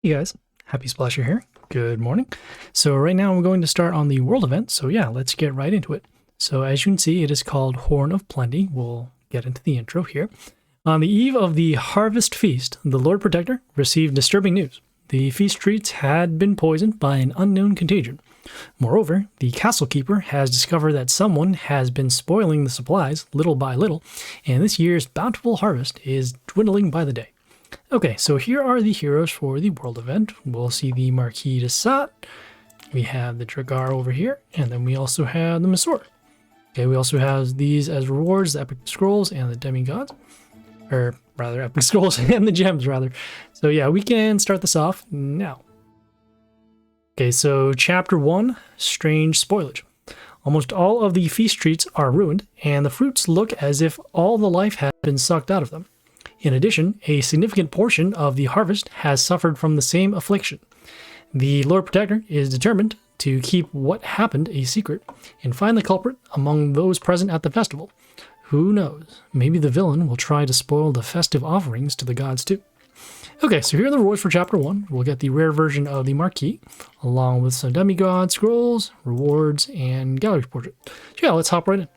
Hey guys, Happysplasher here. Good morning. So right now we're going to start on the world event. So yeah, let's get right into it. So as you can see, it is called Horn of Plenty. We'll get into the intro here. On the eve of the Harvest Feast, the Lord Protector received disturbing news. The feast treats had been poisoned by an unknown contagion. Moreover, the castle keeper has discovered that someone has been spoiling the supplies little by little, and this year's bountiful harvest is dwindling by the day. Okay, so here are the heroes for the world event. We'll see the Marquis de Sat. We have the Traitor over here, and then we also have the Massor. Okay, we also have these as rewards, the Epic Scrolls and the Demigods. Or rather, Epic Scrolls and the Gems, rather. So yeah, we can start this off now. Okay, so Chapter 1, Strange Spoilage. Almost all of the feast treats are ruined, and the fruits look as if all the life has been sucked out of them. In addition, a significant portion of the harvest has suffered from the same affliction. The Lord Protector is determined to keep what happened a secret and find the culprit among those present at the festival. Who knows? Maybe the villain will try to spoil the festive offerings to the gods too. Okay, so here are the rewards for Chapter 1. We'll get the rare version of the Marquis, along with some Demigod Scrolls, rewards, and Gallery Portrait. So yeah, let's hop right in.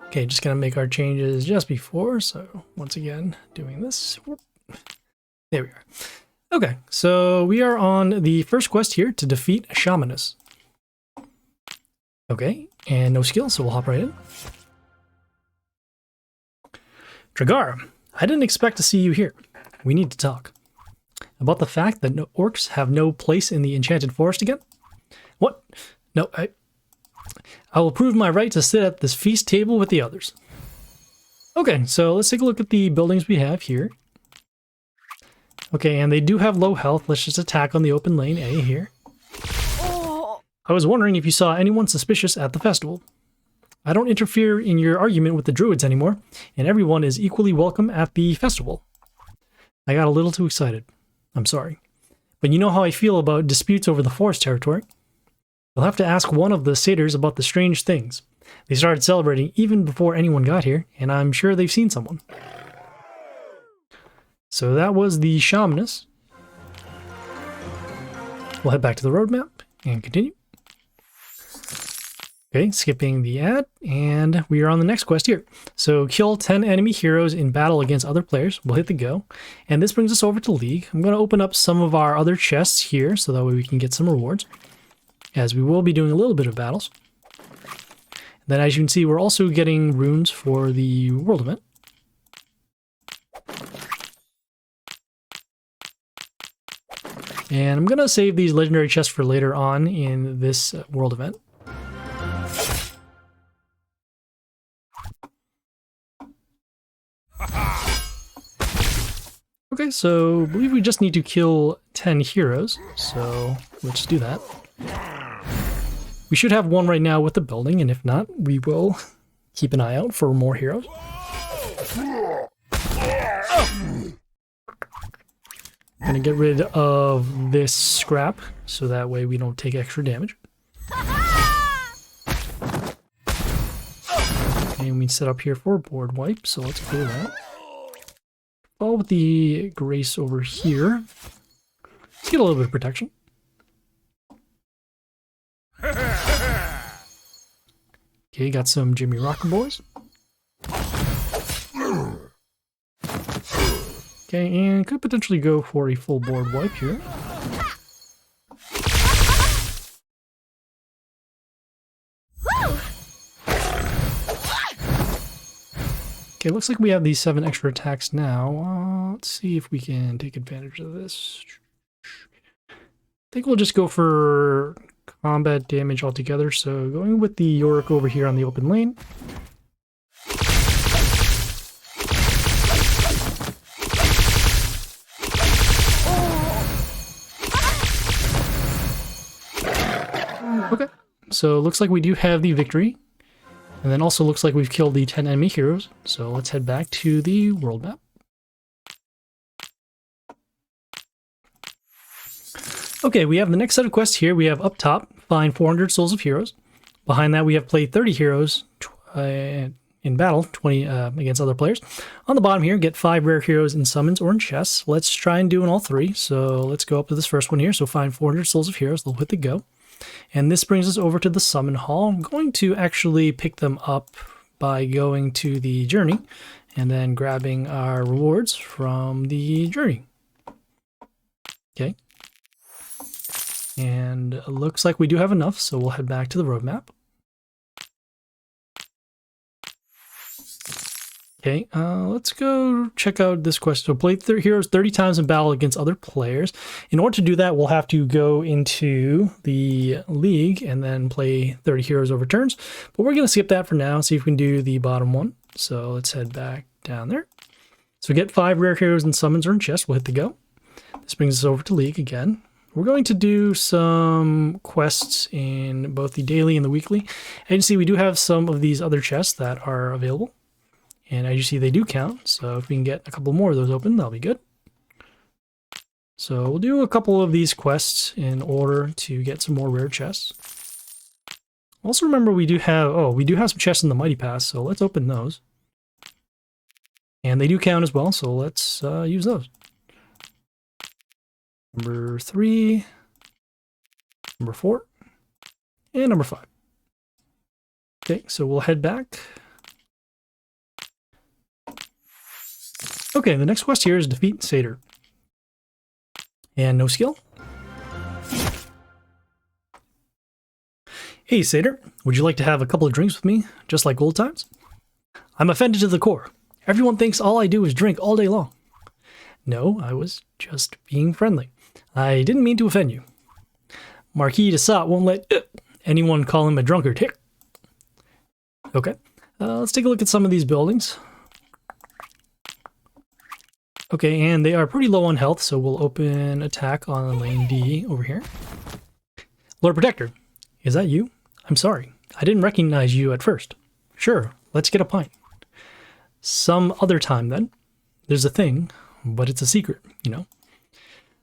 Okay, just gonna make our changes just before, so once again, doing this. Whoop. There we are. Okay, so we are on the first quest here to defeat Shamaness. Okay, and no skill, so we'll hop right in. Traitor, I didn't expect to see you here. We need to talk. About the fact that orcs have no place in the Enchanted Forest again? What? No, I will prove my right to sit at this feast table with the others. Okay, so let's take a look at the buildings we have here. Okay, and they do have low health. Let's just attack on the open lane A here. I was wondering if you saw anyone suspicious at the festival. I don't interfere in your argument with the druids anymore, and everyone is equally welcome at the festival. I got a little too excited. I'm sorry. But you know how I feel about disputes over the forest territory. You'll have to ask one of the satyrs about the strange things. They started celebrating even before anyone got here, and I'm sure they've seen someone. So that was the Shamaness. We'll head back to the roadmap and continue. Okay, skipping the ad, and we are on the next quest here. So kill 10 enemy heroes in battle against other players. We'll hit the go. And this brings us over to League. I'm going to open up some of our other chests here, so that way we can get some rewards, as we will be doing a little bit of battles. Then as you can see, we're also getting runes for the world event. And I'm going to save these legendary chests for later on in this world event. Okay, so I believe we just need to kill 10 heroes, so let's do that. We should have one right now with the building, and if not, we will keep an eye out for more heroes. I'm gonna get rid of this scrap, so that way we don't take extra damage. And we set up here for a board wipe, so let's do that. All with the grace over here. Let's get a little bit of protection. Okay, got some Jimmy Rocker boys. Okay, and could potentially go for a full board wipe here. Okay, looks like we have these 7 extra attacks now. Let's see if we can take advantage of this. I think we'll just go for combat damage altogether. So going with the Yorick over here on the open lane. Okay, so it looks like we do have the victory. And then also looks like we've killed the 10 enemy heroes. So let's head back to the world map. Okay, we have the next set of quests here. We have up top, find 400 Souls of Heroes. Behind that, we have play 30 heroes in battle, 20 against other players. On the bottom here, get 5 rare heroes in summons or in chests. Let's try and do in all 3. So let's go up to this first one here. So find 400 souls of heroes. They'll hit the go. And this brings us over to the summon hall. I'm going to actually pick them up by going to the journey and then grabbing our rewards from the journey. Okay. And it looks like we do have enough, so we'll head back to the roadmap. Okay, let's go check out this quest. So play heroes 30 times in battle against other players. In order to do that, we'll have to go into the league and then play 30 heroes over turns. But we're going to skip that for now, see if we can do the bottom one. So let's head back down there. So get 5 rare heroes in summons or in chests. We'll hit the go. This brings us over to league again. We're going to do some quests in both the daily and the weekly. As you can see, we do have some of these other chests that are available. And as you see, they do count. So if we can get a couple more of those open, that'll be good. So we'll do a couple of these quests in order to get some more rare chests. Also remember we do have some chests in the Mighty Pass, so let's open those. And they do count as well, so let's use those. Number 3, number 4, and number 5. Okay, so we'll head back. Okay, the next quest here is defeat Satyr. And no skill. Hey Satyr, would you like to have a couple of drinks with me, just like old times? I'm offended to the core. Everyone thinks all I do is drink all day long. No, I was just being friendly. I didn't mean to offend you. Marquis de Sat won't let anyone call him a drunkard here. Okay, let's take a look at some of these buildings. Okay, and they are pretty low on health, so we'll open attack on lane D over here. Lord Protector, is that you? I'm sorry, I didn't recognize you at first. Sure, let's get a pint. Some other time then. There's a thing, but it's a secret, you know.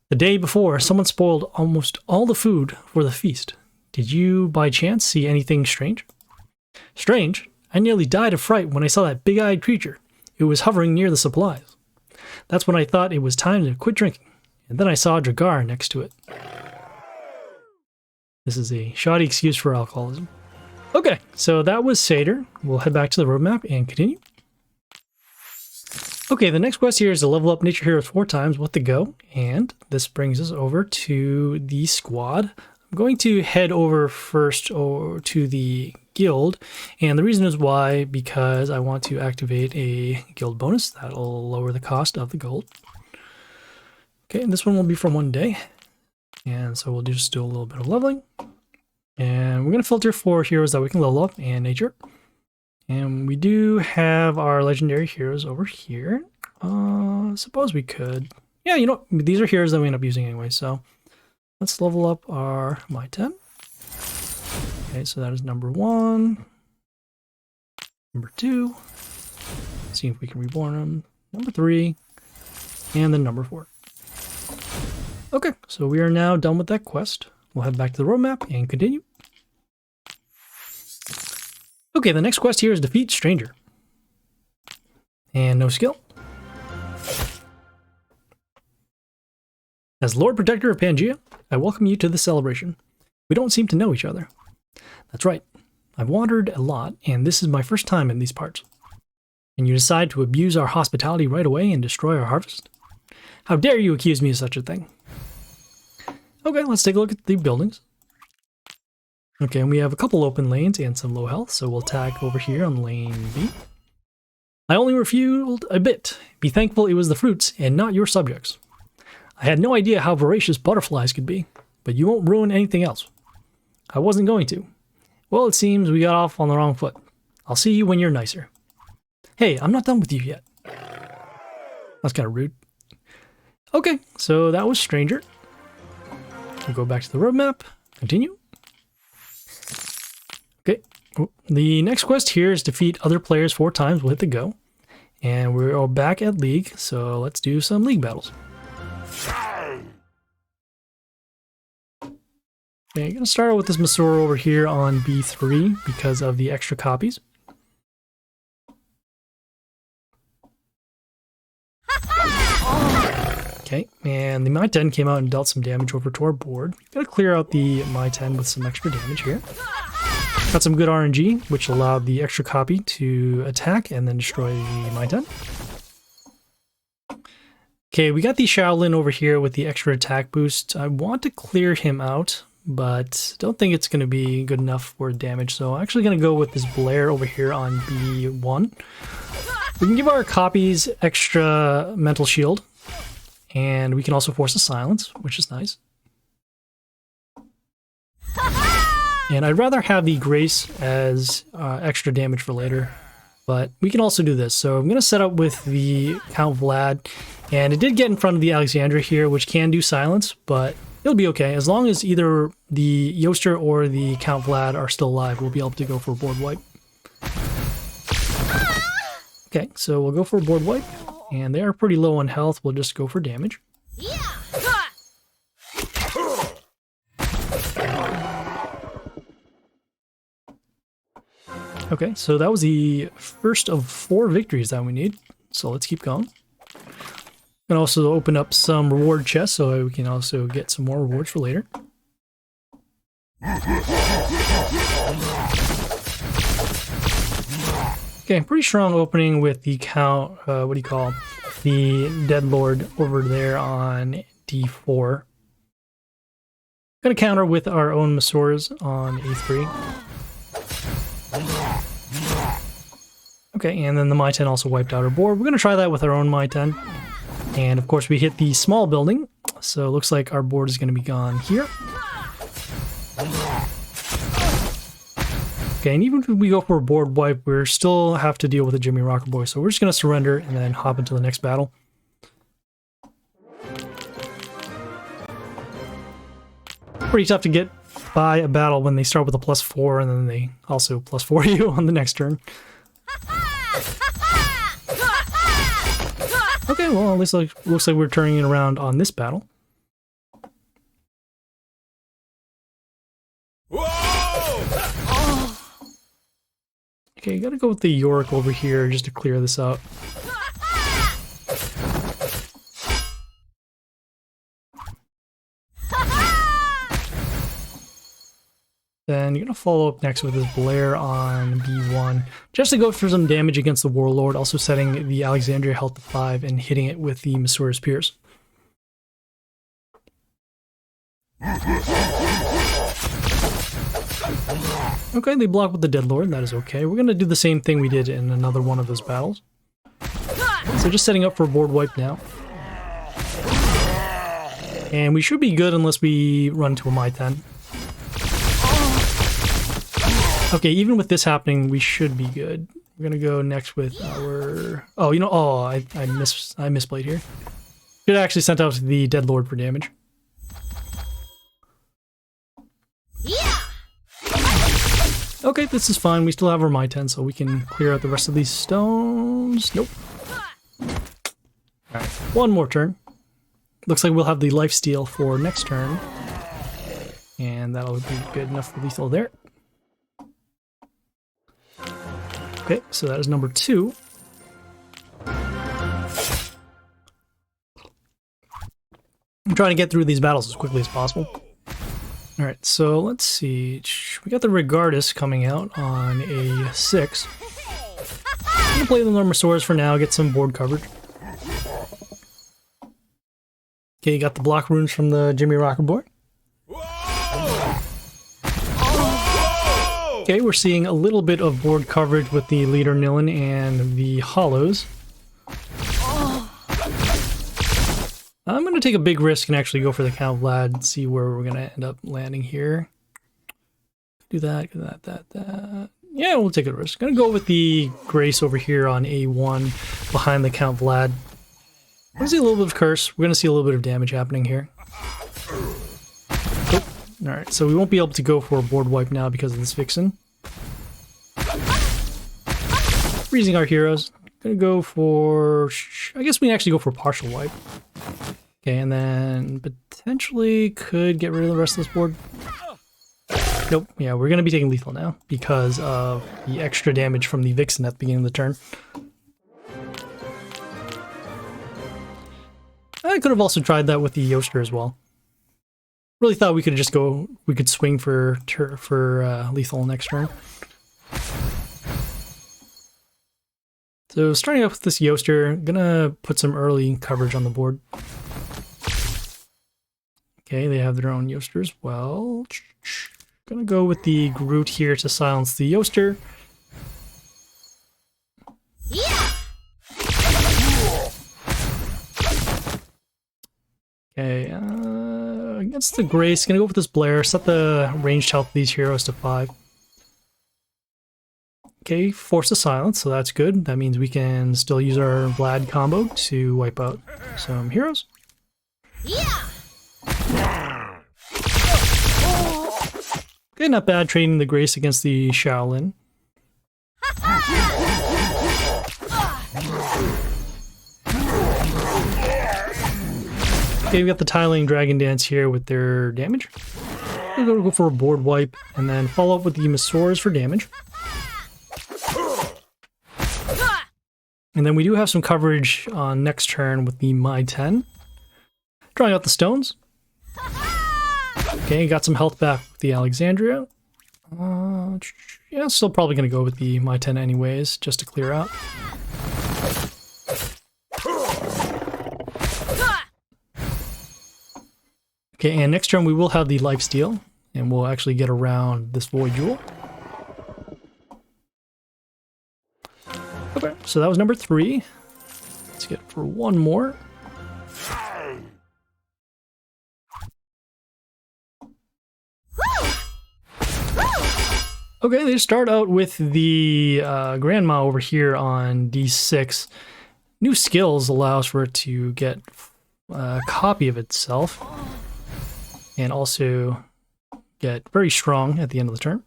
The day before, someone spoiled almost all the food for the feast. Did you, by chance, see anything strange? Strange? I nearly died of fright when I saw that big-eyed creature. It was hovering near the supplies. That's when I thought it was time to quit drinking, and then I saw Dragar next to it. This is a shoddy excuse for alcoholism. Okay, so that was Satyr. We'll head back to the roadmap and continue. Okay, the next quest here is to level up Nature Heroes 4 times with the go, and this brings us over to the squad. I'm going to head over first to the guild, and the reason is why, because I want to activate a guild bonus that'll lower the cost of the gold. Okay, and this one will be for 1 day, and so we'll just do a little bit of leveling, and we're going to filter for heroes that we can level up and nature. And we do have our legendary heroes over here. Suppose we could. Yeah, you know, these are heroes that we end up using anyway, so let's level up our My 10. Okay, so that is number 1. Number 2. Let's see if we can reborn them. Number 3. And then number 4. Okay, so we are now done with that quest. We'll head back to the roadmap and continue. Okay, the next quest here is defeat Stranger. And no skill. As Lord Protector of Pangaea, I welcome you to the celebration. We don't seem to know each other. That's right. I've wandered a lot, and this is my first time in these parts. And you decide to abuse our hospitality right away and destroy our harvest? How dare you accuse me of such a thing? Okay, let's take a look at the buildings. Okay, and we have a couple open lanes and some low health, so we'll attack over here on lane B. I only refueled a bit. Be thankful it was the fruits and not your subjects. I had no idea how voracious butterflies could be, but you won't ruin anything else. I wasn't going to. Well, it seems we got off on the wrong foot. I'll see you when you're nicer. Hey, I'm not done with you yet. That's kind of rude. Okay, so that was Stranger. We'll go back to the roadmap. Continue. Okay, the next quest here is defeat other players 4 times. We'll hit the go. And we're all back at League, so let's do some League battles. Okay, I'm going to start out with this Masura over here on B3 because of the extra copies. Okay, and the My 10 came out and dealt some damage over to our board. Gotta clear out the My 10 with some extra damage here. Got some good RNG, which allowed the extra copy to attack and then destroy the My 10. Okay, we got the Shaolin over here with the extra attack boost. I want to clear him out, but don't think it's going to be good enough for damage. So I'm actually going to go with this Blair over here on B1. We can give our copies extra mental shield, and we can also force a silence, which is nice. And I'd rather have the Grace as extra damage for later, but we can also do this. So I'm going to set up with the Count Vlad, and it did get in front of the Alexandra here, which can do silence, but it'll be okay. As long as either the Yoster or the Count Vlad are still alive, we'll be able to go for a board wipe. Okay, so we'll go for a board wipe, and they are pretty low on health. We'll just go for damage. Okay, so that was the first of 4 victories that we need. So let's keep going. And also open up some reward chests so we can also get some more rewards for later. Okay, pretty strong opening with the count, the Dead Lord over there on D4. Gonna counter with our own Masoras on A3. Okay, and then the My 10 also wiped out our board. We're gonna try that with our own My 10. And of course we hit the small building, so it looks like our board is gonna be gone here. Okay, and even if we go for a board wipe, we still have to deal with the Jimmy Rocker Boy, so we're just going to surrender and then hop into the next battle. Pretty tough to get by a battle when they start with a +4 and then they also +4 you on the next turn. Okay, well, at least looks like we're turning it around on this battle. Okay, gotta go with the Yorick over here just to clear this out. Then you're gonna follow up next with this Blair on B1, just to go for some damage against the Warlord, also setting the Alexandria health to 5 and hitting it with the Masora's Pierce. Okay, they block with the Dead Lord, that is okay. We're gonna do the same thing we did in another one of those battles. So just setting up for a board wipe now. And we should be good unless we run to a My 10. Okay, even with this happening, we should be good. We're gonna go next with our... Oh, you know, I misplayed here. Should have actually sent out the Dead Lord for damage. Okay, this is fine. We still have our My 10, so we can clear out the rest of these stones. Nope. Alright, one more turn. Looks like we'll have the lifesteal for next turn. And that'll be good enough for lethal there. Okay, so that is number 2. I'm trying to get through these battles as quickly as possible. Alright, so let's see. We got the Regardus coming out on a 6. I'm going to play the Masoras for now, get some board coverage. Okay, you got the block runes from the Jimmy Rocker Boy. Okay, we're seeing a little bit of board coverage with the Leader Nilin and the Hollows. I'm going to take a big risk and actually go for the Count Vlad and see where we're going to end up landing here. Do that, that. Yeah, we'll take a risk. Going to go with the Grace over here on A1 behind the Count Vlad. We're going to see a little bit of Curse. We're going to see a little bit of damage happening here. Oh, alright, so we won't be able to go for a board wipe now because of this Vixen. Freezing our heroes. Going to go for... I guess we can actually go for a partial wipe. Okay, and then potentially could get rid of the rest of this board. Nope, yeah, we're going to be taking lethal now because of the extra damage from the Vixen at the beginning of the turn. I could have also tried that with the Yoster as well. Really thought we could just go, we could swing for lethal next turn. So starting off with this Yoster, gonna put some early coverage on the board. Okay, they have their own Yoster as well. Gonna go with the Groot here to silence the Yoster. Okay, against the Grace, gonna go with this Blair, set the ranged health of these heroes to 5. Okay, force the silence, so that's good. That means we can still use our Vlad combo to wipe out some heroes. Okay, not bad trading the Grace against the Shaolin. Okay, we got the Tiling Dragon Dance here with their damage. We're gonna go for a board wipe and then follow up with the Masaurs for damage. And then we do have some coverage on next turn with the My 10. Drawing out the stones. Okay, got some health back with the Alexandria. Yeah, still probably going to go with the My 10 anyways, just to clear out. Okay, and next turn we will have the Lifesteal, and we'll actually get around this Void Jewel. Okay, so that was number 3. Let's get for one more. Okay, they start out with the Grandma over here on D6. New skills allows for it to get a copy of itself and also get very strong at the end of the turn.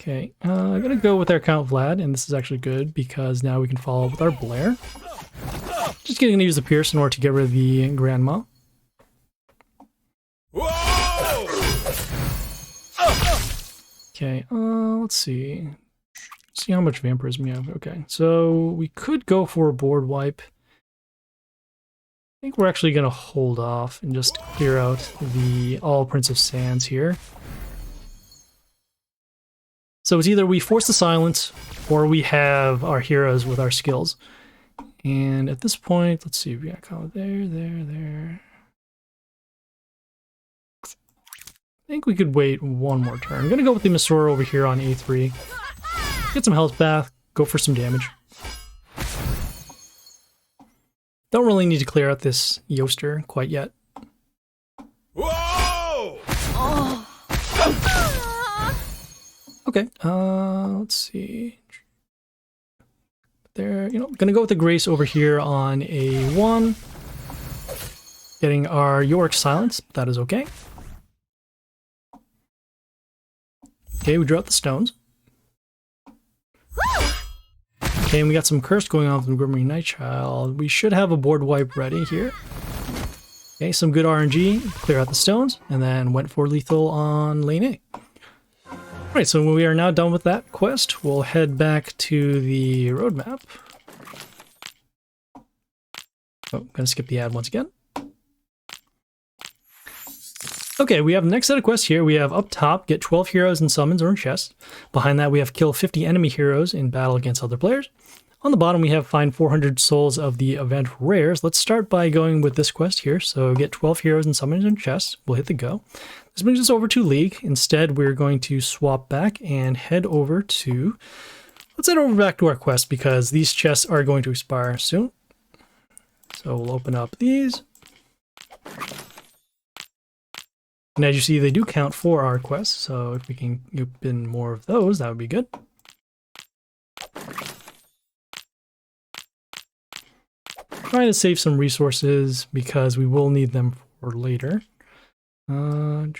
Okay, I'm gonna go with our Count Vlad, and this is actually good because now we can follow up with our Blair. Just gonna use the Pierce in order to get rid of the Grandma. Okay, let's see. See how much vampirism we have. Okay, so we could go for a board wipe. I think we're actually gonna hold off and just clear out the all Prince of Sands here. So it's either we force the silence or we have our heroes with our skills. And at this point, let's see, we got Kyle there. I think we could wait one more turn. I'm gonna go with the Masaur over here on A3. Get some health back, go for some damage. Don't really need to clear out this Yoster quite yet. Whoa! Okay, let's see. There, gonna go with the Grace over here on A1. Getting our Yorick silence, but that is okay. Okay, we drew out the stones. Okay, and we got some curse going on with the Grimmery Nightchild. We should have a board wipe ready here. Okay, some good RNG, clear out the stones, and then went for lethal on lane A. Alright, so when we are now done with that quest, we'll head back to the roadmap. Oh, gonna skip the ad once again. Okay, we have the next set of quests here. We have up top, get 12 heroes in summons or in chests. Behind that, we have kill 50 enemy heroes in battle against other players. On the bottom, we have find 400 souls of the event rares. Let's start by going with this quest here. So get 12 heroes in summons and chests. We'll hit the go. This brings us over to League. Instead, we're going to swap back and head over to... Let's head over back to our quest because these chests are going to expire soon. So we'll open up these. And as you see, they do count for our quests, so if we can open more of those, that would be good. Trying to save some resources because we will need them for later. Let's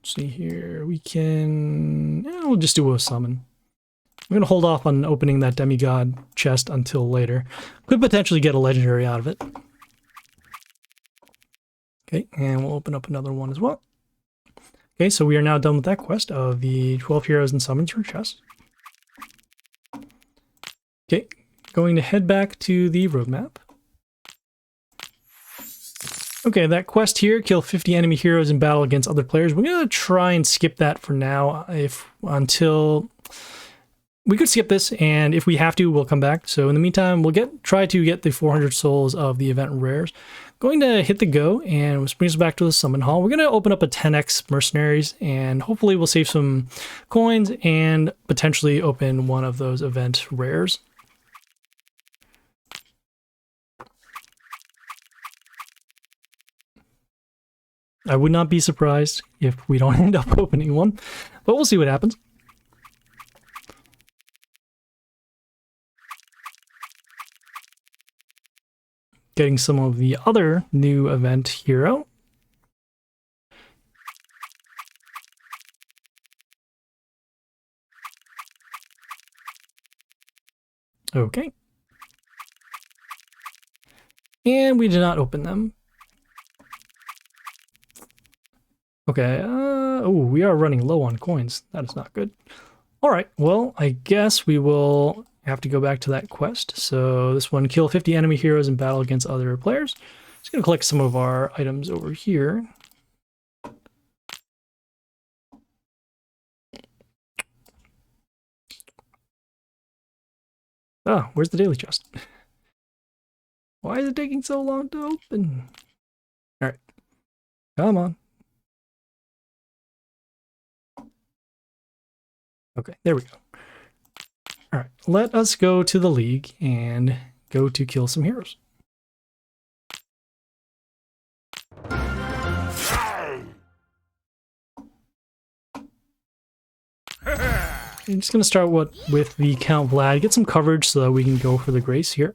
see here, we can... we'll just do a summon. I'm going to hold off on opening that demigod chest until later. Could potentially get a legendary out of it. Okay, and we'll open up another one as well. Okay, so we are now done with that quest of the 12 heroes and summons for chest. Okay, going to head back to the roadmap. Okay, that quest here, kill 50 enemy heroes in battle against other players. We're going to try and skip that for now until we could skip this, and if we have to, we'll come back. So in the meantime, we'll try to get the 400 souls of the event rares. Going to hit the go, and which brings us back to the summon hall. We're going to open up a 10x mercenaries, and hopefully we'll save some coins and potentially open one of those event rares. I would not be surprised if we don't end up opening one, but we'll see what happens. Getting some of the other new event hero. Okay. And we did not open them. Okay, oh, we are running low on coins. That is not good. All right, well, I guess we will have to go back to that quest. So this one, kill 50 enemy heroes in battle against other players. Just gonna collect some of our items over here. Ah, where's the daily chest? Why is it taking so long to open? All right, come on. Okay, there we go. All right, let us go to the league and go to kill some heroes. I'm just going to start with the Count Vlad, get some coverage so that we can go for the Grace here.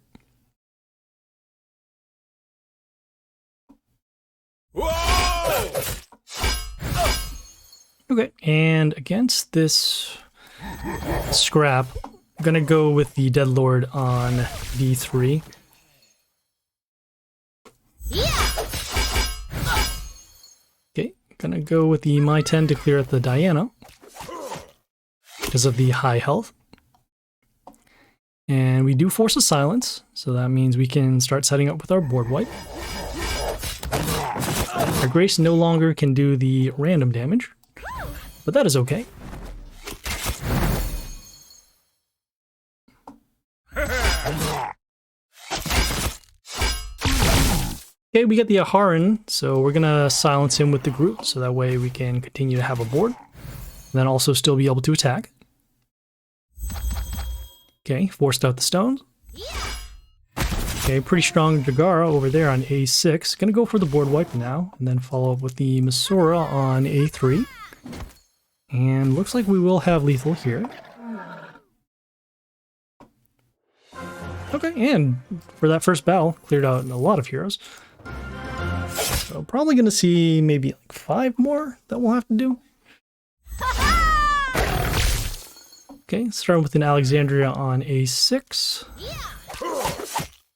Okay, and against this scrap, I'm going to go with the Dead Lord on D3. Okay, going to go with the My 10 to clear out the Diana because of the high health. And we do force a silence, so that means we can start setting up with our board wipe. Our Grace no longer can do the random damage, but that is okay. Okay, we get the Aharon, so we're gonna silence him with the Groot, so that way we can continue to have a board, and then also still be able to attack. Okay, forced out the stones. Okay, pretty strong Jagara over there on A6. Gonna go for the board wipe now, and then follow up with the Masura on A3. And looks like we will have lethal here. Okay, and for that first battle, cleared out a lot of heroes. So probably gonna see maybe like 5 more that we'll have to do. Okay, starting with an Alexandria on A6.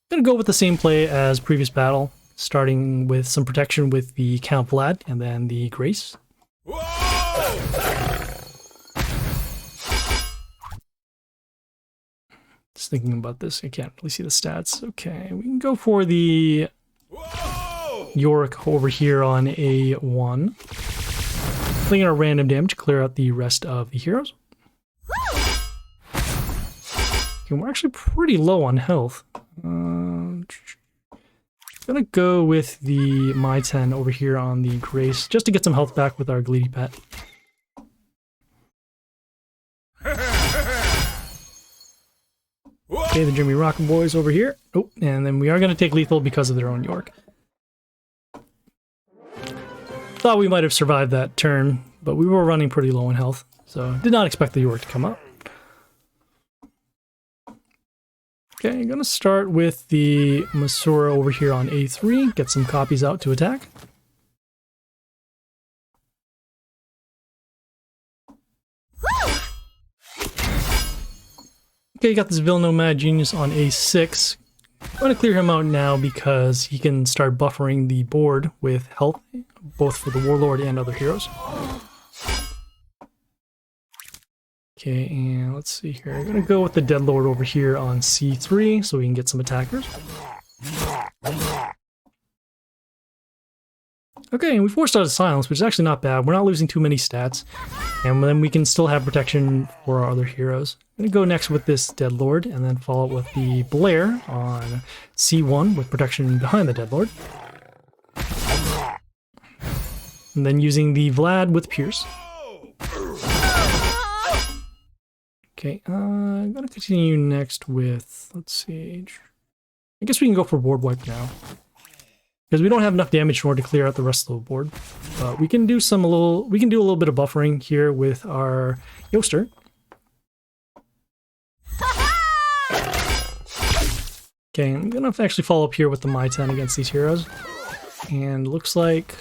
Gonna go with the same play as previous battle, starting with some protection with the Count Vlad and then the Grace. Just thinking about this, I can't really see the stats. Okay, we can go for the Yorick over here on A1. Playing our random damage, clear out the rest of the heroes. Okay, we're actually pretty low on health. Gonna go with the My 10 over here on the Grace, just to get some health back with our Gleedy Pet. Okay, the Jimmy Rocket Boys over here. Oh, and then we are going to take lethal because of their own York. Thought we might have survived that turn, but we were running pretty low in health, so did not expect the York to come up. Okay, I'm going to start with the Masura over here on A3, get some copies out to attack. Okay, got this Vilnomad Genius on A6. I'm going to clear him out now because he can start buffering the board with health, both for the Warlord and other heroes. Okay, and let's see here. I'm gonna go with the Deadlord over here on C3 so we can get some attackers. Okay, and we forced out a silence, which is actually not bad. We're not losing too many stats. And then we can still have protection for our other heroes. I'm going to go next with this Deadlord, and then follow it with the Blair on C1 with protection behind the Deadlord. And then using the Vlad with Pierce. Okay, I'm going to continue next with, let's see, I guess we can go for board wipe now. Because we don't have enough damage in order to clear out the rest of the board. But we can do a little bit of buffering here with our Yoster. Okay, I'm gonna actually follow up here with the My 10 against these heroes. And looks like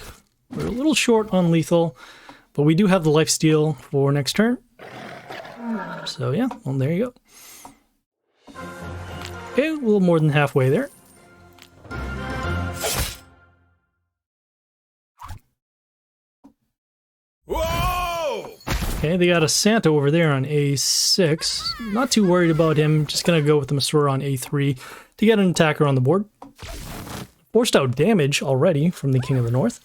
we're a little short on lethal, but we do have the lifesteal for next turn. So yeah, well there you go. Okay, a little more than halfway there. Okay, they got a Santa over there on A6. Not too worried about him. Just gonna go with the Masura on A3 to get an attacker on the board. Forced out damage already from the King of the North.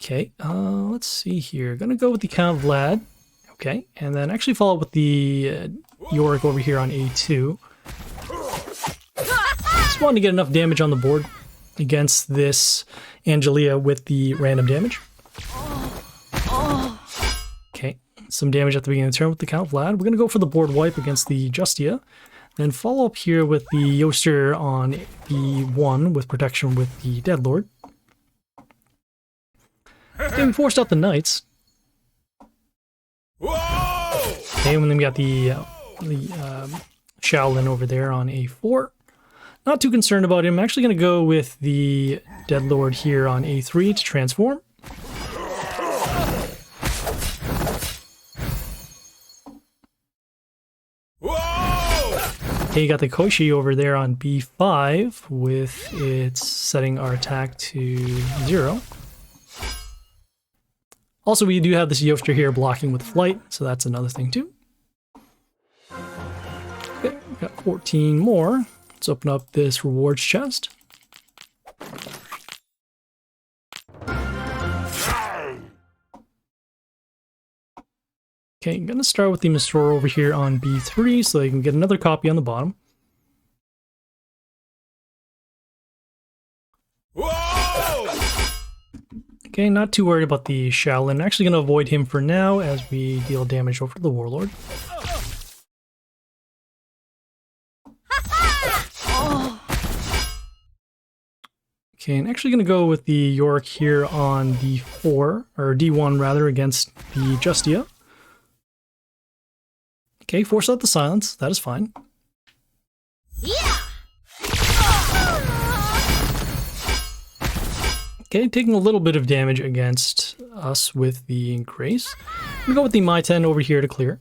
Okay, let's see here. Gonna go with the Count Vlad. Okay, and then actually follow up with the Yorick over here on A2. Just wanted to get enough damage on the board against this Angelia with the random damage. Okay, some damage at the beginning of the turn with the Count Vlad. We're going to go for the board wipe against the Justia. Then follow up here with the Yoster on B1 with protection with the Deadlord. Okay, we forced out the Knights. Okay, and then we got the Shaolin over there on A4. Not too concerned about him. I'm actually going to go with the Deadlord here on A3 to transform. Okay, you got the Koshi over there on B5 with its setting our attack to 0. Also, we do have this Yoster here blocking with flight, so that's another thing too. Okay, we've got 14 more. Let's open up this rewards chest. Okay, I'm gonna start with the Masura over here on B3 so they can get another copy on the bottom. Okay, not too worried about the Shaolin. Actually gonna avoid him for now as we deal damage over the Warlord. Okay, and actually gonna go with the Yorick here on D4, or D1 rather, against the Justia. Okay, force out the silence. That is fine. Yeah. Okay, taking a little bit of damage against us with the Grace. I'm gonna go with the My 10 over here to clear.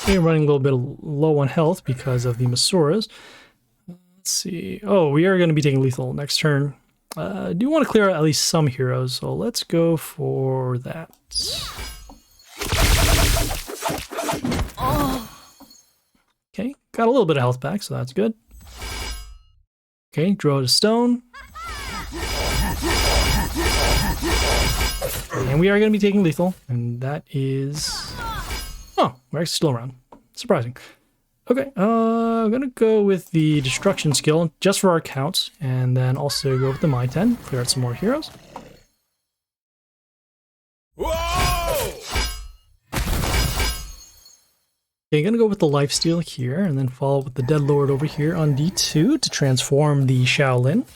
Okay, running a little bit low on health because of the Masuras. Let's see. Oh, we are going to be taking lethal next turn. I do want to clear out at least some heroes, so let's go for that. Okay, got a little bit of health back, so that's good. Okay, draw to stone. And we are going to be taking lethal, and that is... Oh, we're actually still around. Surprising. Okay, I'm gonna go with the destruction skill just for our counts, and then also go with the My 10, clear out some more heroes. Whoa! Okay, gonna go with the lifesteal here, and then follow with the Deadlord over here on D2 to transform the Shaolin.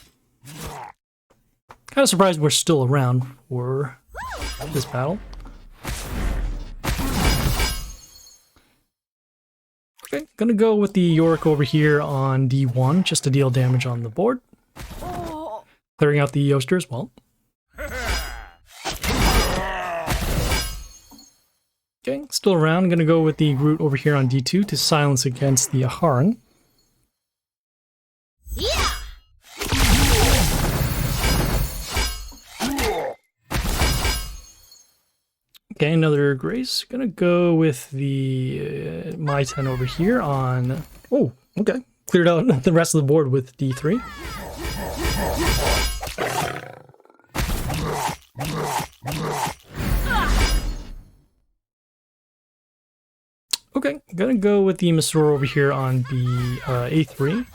Kind of surprised we're still around for this battle. Okay, gonna go with the Yorick over here on D1 just to deal damage on the board. Clearing out the Yoster as well. Okay, still around. Gonna go with the Groot over here on D2 to silence against the Aharon. Yeah. Okay, another Grace. Gonna go with the my 10 over here on... Oh, okay. Cleared out the rest of the board with D3. Okay, gonna go with the Masura over here on the A3.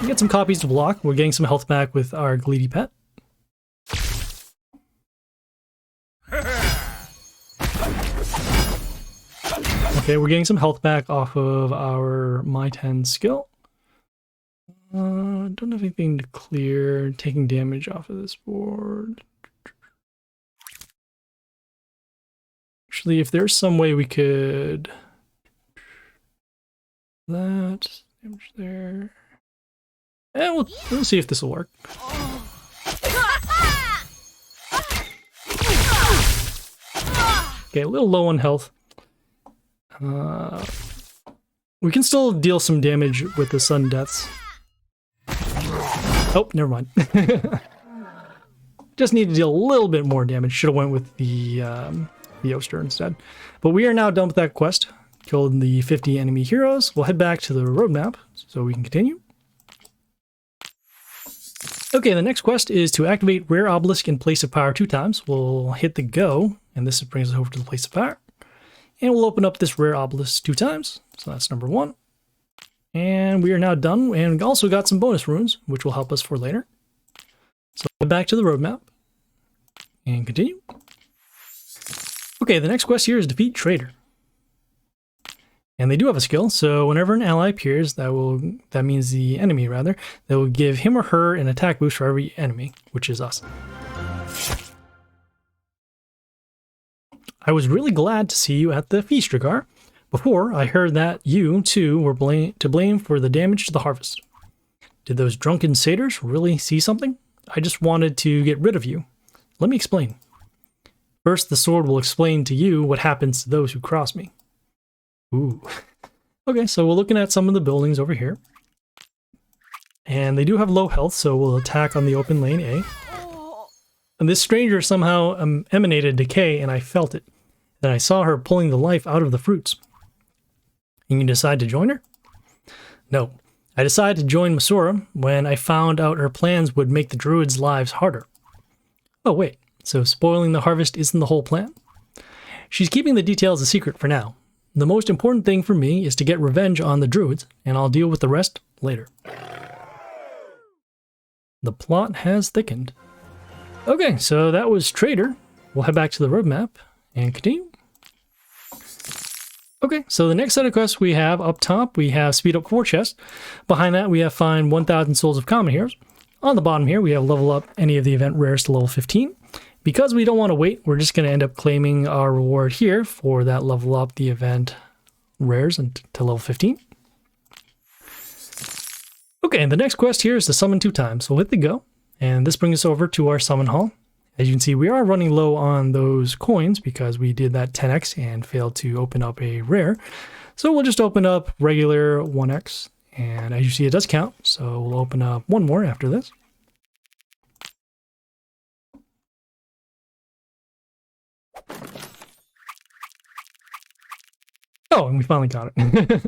Get some copies to block. We're getting some health back with our Gleedy Pet. Okay, we're getting some health back off of our My 10 skill. Don't have anything to clear. Taking damage off of this board. Actually, if there's some way we could... That damage there. And we'll see if this will work. Okay, a little low on health. We can still deal some damage with the sudden deaths. Oh, never mind. Just need to deal a little bit more damage. Should have went with the Oster instead. But we are now done with that quest. Killed the 50 enemy heroes. We'll head back to the roadmap so we can continue. Okay, the next quest is to activate Rare Obelisk in Place of Power 2 times. We'll hit the go, and this brings us over to the Place of Power. And we'll open up this Rare Obelisk 2 times. So that's number 1. And we are now done, and we also got some bonus runes, which will help us for later. So head back to the roadmap and continue. Okay, the next quest here is defeat Traitor. And they do have a skill, so whenever an ally appears, that means the enemy rather, that will give him or her an attack boost for every enemy, which is us. I was really glad to see you at the feast, Dragar. Before, I heard that you, too, were to blame for the damage to the harvest. Did those drunken satyrs really see something? I just wanted to get rid of you. Let me explain. First, the sword will explain to you what happens to those who cross me. Ooh. Okay, so we're looking at some of the buildings over here. And they do have low health, so we'll attack on the open lane A. And this stranger somehow emanated decay, and I felt it. Then I saw her pulling the life out of the fruits. And you decide to join her? No. I decided to join Masura when I found out her plans would make the druids' lives harder. Oh wait, so spoiling the harvest isn't the whole plan? She's keeping the details a secret for now. The most important thing for me is to get revenge on the druids, and I'll deal with the rest later. The plot has thickened. Okay, so that was Traitor. We'll head back to the roadmap and continue. Okay, so the next set of quests we have up top, we have Speed Up 4 chests. Behind that, we have Find 1,000 Souls of Common Heroes. On the bottom here, we have Level Up any of the event rares to level 15. Because we don't want to wait, we're just going to end up claiming our reward here for that Level Up the event rares to level 15. Okay, and the next quest here is to summon 2 times. So we'll hit the go, and this brings us over to our summon hall. As you can see, we are running low on those coins because we did that 10x and failed to open up a rare. So we'll just open up regular 1x, and as you see, it does count. So we'll open up one more after this. Oh, and we finally got it.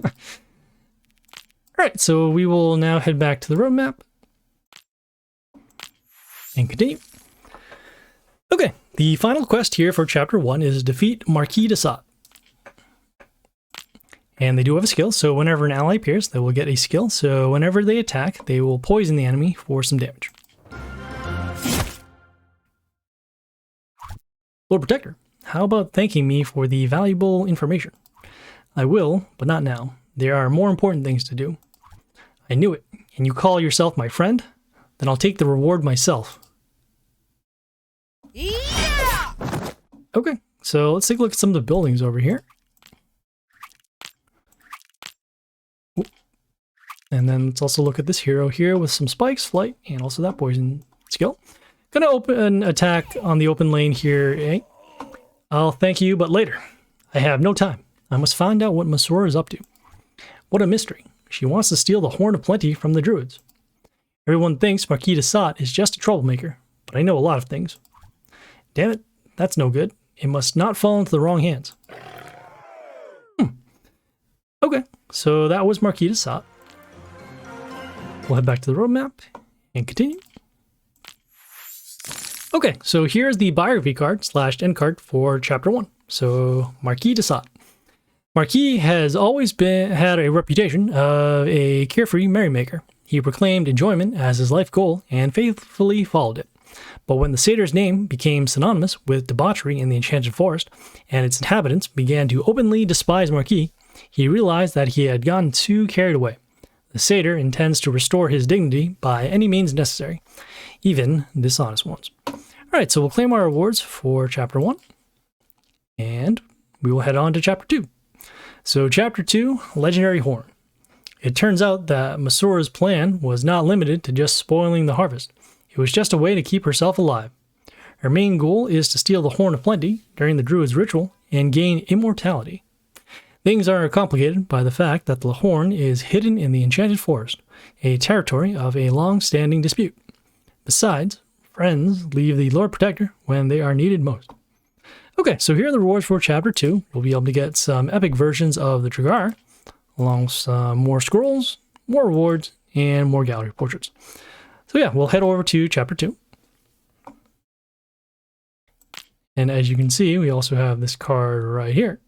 Alright, so we will now head back to the roadmap and continue. Okay, the final quest here for Chapter 1 is defeat Marquis de Sat. And they do have a skill, so whenever an ally appears, they will get a skill. So whenever they attack, they will poison the enemy for some damage. Lord Protector, how about thanking me for the valuable information? I will, but not now. There are more important things to do. I knew it, and you call yourself my friend? Then I'll take the reward myself. Yeah! Okay, so let's take a look at some of the buildings over here. Ooh. And then let's also look at this hero here with some spikes, flight, and also that poison skill. Gonna open an attack on the open lane here, eh? I'll thank you, but later. I have no time. I must find out what Masura is up to. What a mystery. She wants to steal the Horn of Plenty from the druids. Everyone thinks Marquis de Sat is just a troublemaker, but I know a lot of things. Damn it, that's no good. It must not fall into the wrong hands. Okay, so that was Marquis de Sat. We'll head back to the roadmap and continue. Okay, so here's the biography card / end card for Chapter 1. So, Marquis de Sat. Marquis has always had a reputation of a carefree merrymaker. He proclaimed enjoyment as his life goal and faithfully followed it. But when the satyr's name became synonymous with debauchery in the Enchanted Forest, and its inhabitants began to openly despise Marquis, he realized that he had gotten too carried away. The satyr intends to restore his dignity by any means necessary, even dishonest ones. Alright, so we'll claim our rewards for Chapter 1, and we will head on to Chapter 2. So Chapter 2, Legendary Horn. It turns out that Masura's plan was not limited to just spoiling the harvest. It was just a way to keep herself alive. Her main goal is to steal the Horn of Plenty during the Druid's ritual and gain immortality. Things are complicated by the fact that the horn is hidden in the Enchanted Forest, a territory of a long-standing dispute. Besides, friends leave the Lord Protector when they are needed most. Okay, so here are the rewards for Chapter 2. We'll be able to get some epic versions of the Dragar, along with some more scrolls, more rewards, and more gallery portraits. So yeah, we'll head over to Chapter 2. And as you can see, we also have this card right here.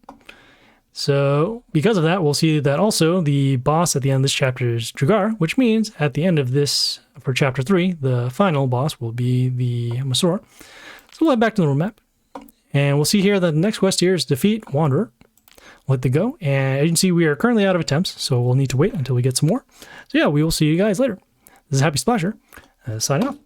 So because of that, we'll see that also the boss at the end of this chapter is Dragar, which means at the end of this, for Chapter 3, the final boss will be the Masura. So we'll head back to the roadmap. And we'll see here that the next quest here is Defeat Wanderer. We'll hit the go. And as you can see, we are currently out of attempts, so we'll need to wait until we get some more. So yeah, we will see you guys later. This is Happysplasher. Sign off.